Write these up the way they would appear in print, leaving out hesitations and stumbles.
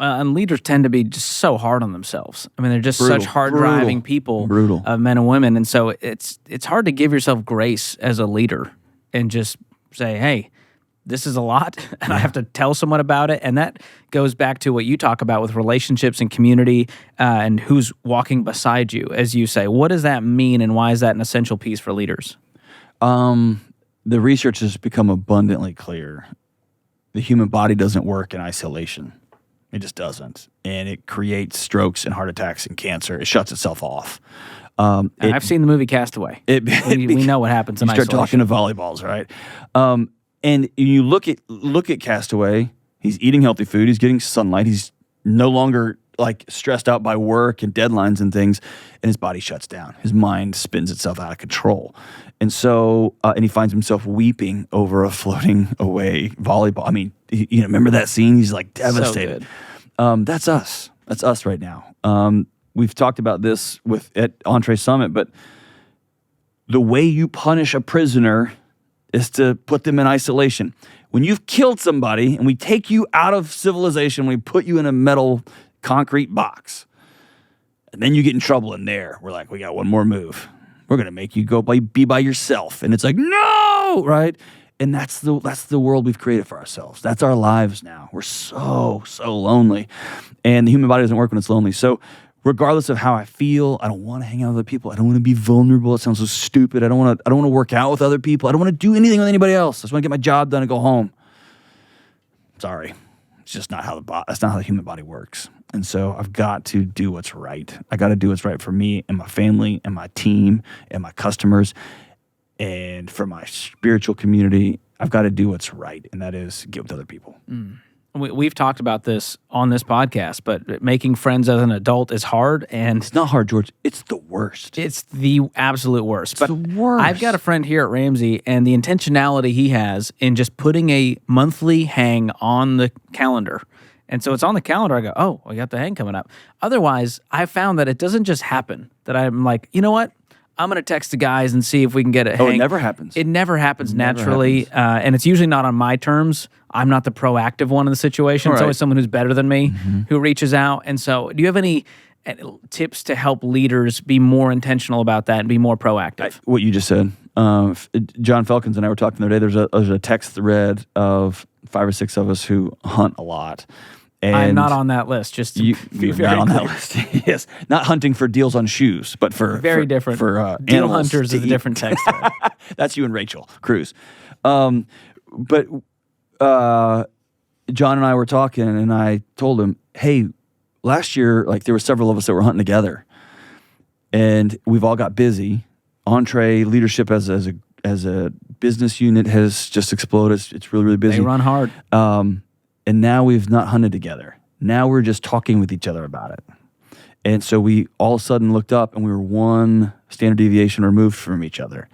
And leaders tend to be just so hard on themselves. I mean, they're just Brutal. such hard-driving people, Brutal. Men and women. And so it's hard to give yourself grace as a leader and just say, hey, this is a lot, and I have to tell someone about it. And that goes back to what you talk about with relationships and community and who's walking beside you, as you say. What does that mean, and why is that an essential piece for leaders? The research has become abundantly clear. The human body doesn't work in isolation. It just doesn't. And it creates strokes and heart attacks and cancer. It shuts itself off. I've seen the movie Castaway. We know what happens in isolation. You start talking to volleyballs, right? And you look at Castaway. He's eating healthy food. He's getting sunlight. He's no longer like stressed out by work and deadlines and things, and his body shuts down. His mind spins itself out of control. And so, and he finds himself weeping over a floating away volleyball. I mean, remember that scene? He's like devastated. So good. That's us. That's us right now. We've talked about this at Entre Summit, but the way you punish a prisoner is to put them in isolation. When you've killed somebody and we take you out of civilization, we put you in a metal concrete box, and then you get in trouble in there. We're like, we got one more move. We're going to make you go be by yourself. And it's like, no, right? And that's the world we've created for ourselves. That's our lives now. We're so lonely. And the human body doesn't work when it's lonely. So regardless of how I feel, I don't want to hang out with other people. I don't want to be vulnerable. It sounds so stupid. I don't want to work out with other people. I don't want to do anything with anybody else. I just want to get my job done and go home. Sorry. It's just not that's not how the human body works. And so I've got to do what's right. I got to do what's right for me and my family and my team and my customers. And for my spiritual community, I've got to do what's right, and that is get with other people. We've talked about this on this podcast, but making friends as an adult is hard. And it's not hard, George. It's the worst. It's the absolute worst. It's the worst. I've got a friend here at Ramsey, and the intentionality he has in just putting a monthly hang on the calendar. And so it's on the calendar. I go, oh, we got the hang coming up. Otherwise, I found that it doesn't just happen, that I'm like, you know what? I'm going to text the guys and see if we can get a hang. Oh, it never happens. It never happens naturally. And it's usually not on my terms. I'm not the proactive one in the situation. It's always someone who's better than me who reaches out. And so do you have any tips to help leaders be more intentional about that and be more proactive? What you just said. John Felkins and I were talking the other day. There's a text thread of 5 or 6 of us who hunt a lot. And I'm not on that list, just to be very not on clear. that list. Yes, not hunting for deals on shoes, but for different. For Deal animals hunters is a different text. That's you and Rachel Cruz. But John and I were talking, and I told him, hey, last year, like there were several of us that were hunting together, and we've all got busy. EntreLeadership as a business unit has just exploded. It's really busy. They run hard. And now we've not hunted together. Now we're just talking with each other about it. And so we all of a sudden looked up and we were one standard deviation removed from each other.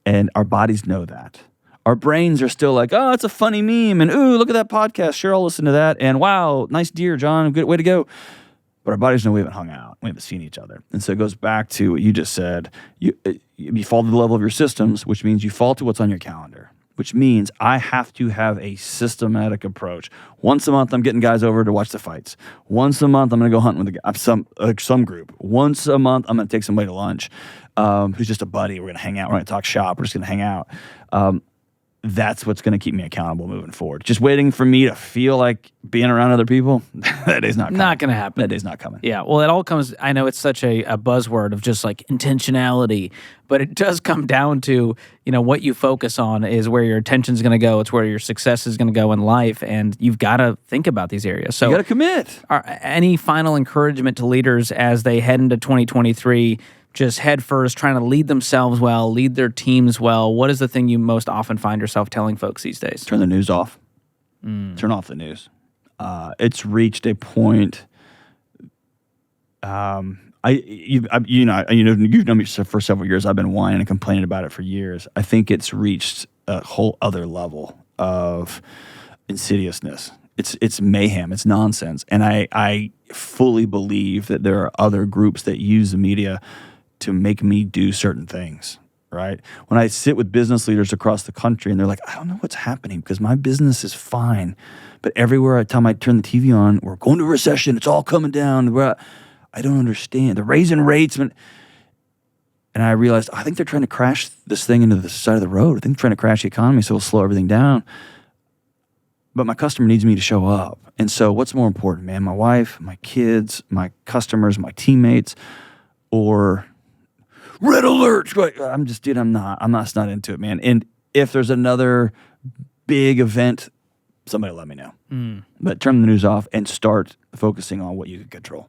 And our bodies know that. Our brains are still like, oh, it's a funny meme. And ooh, look at that podcast. Sure, I'll listen to that. And wow, nice deer, John. Good way to go. But our bodies know we haven't hung out. We haven't seen each other. And so it goes back to what you just said. You fall to the level of your systems, which means you fall to what's on your calendar. Which means I have to have a systematic approach. Once a month, I'm getting guys over to watch the fights. Once a month, I'm going to go hunting with some group. Once a month, I'm going to take somebody to lunch who's just a buddy. We're going to hang out. We're going to talk shop. We're just going to hang out. That's what's going to keep me accountable moving forward. Just waiting for me to feel like being around other people, that day's not coming. Not going to happen. That day's not coming. Yeah, well, it all comes, I know it's such a buzzword of just like intentionality, but it does come down to, what you focus on is where your attention's going to go. It's where your success is going to go in life, and you've got to think about these areas. So you got to commit. Any final encouragement to leaders as they head into 2023, just head first, trying to lead themselves well, lead their teams well? What is the thing you most often find yourself telling folks these days? Turn the news off. Turn off the news. It's reached a point. You've known me for several years. I've been whining and complaining about it for years. I think it's reached a whole other level of insidiousness. It's mayhem. It's nonsense. And I fully believe that there are other groups that use the media to make me do certain things. right? When I sit with business leaders across the country and they're like, I don't know what's happening because my business is fine. But everywhere time I turn the TV on, we're going to a recession. It's all coming down. I don't understand. They're raising rates. And I realized, I think they're trying to crash this thing into the side of the road. I think they're trying to crash the economy so it'll slow everything down. But my customer needs me to show up. And so what's more important, man? My wife, my kids, my customers, my teammates, or red alert. I'm not into it, man. And if there's another big event, somebody let me know. But turn the news off and start focusing on what you can control.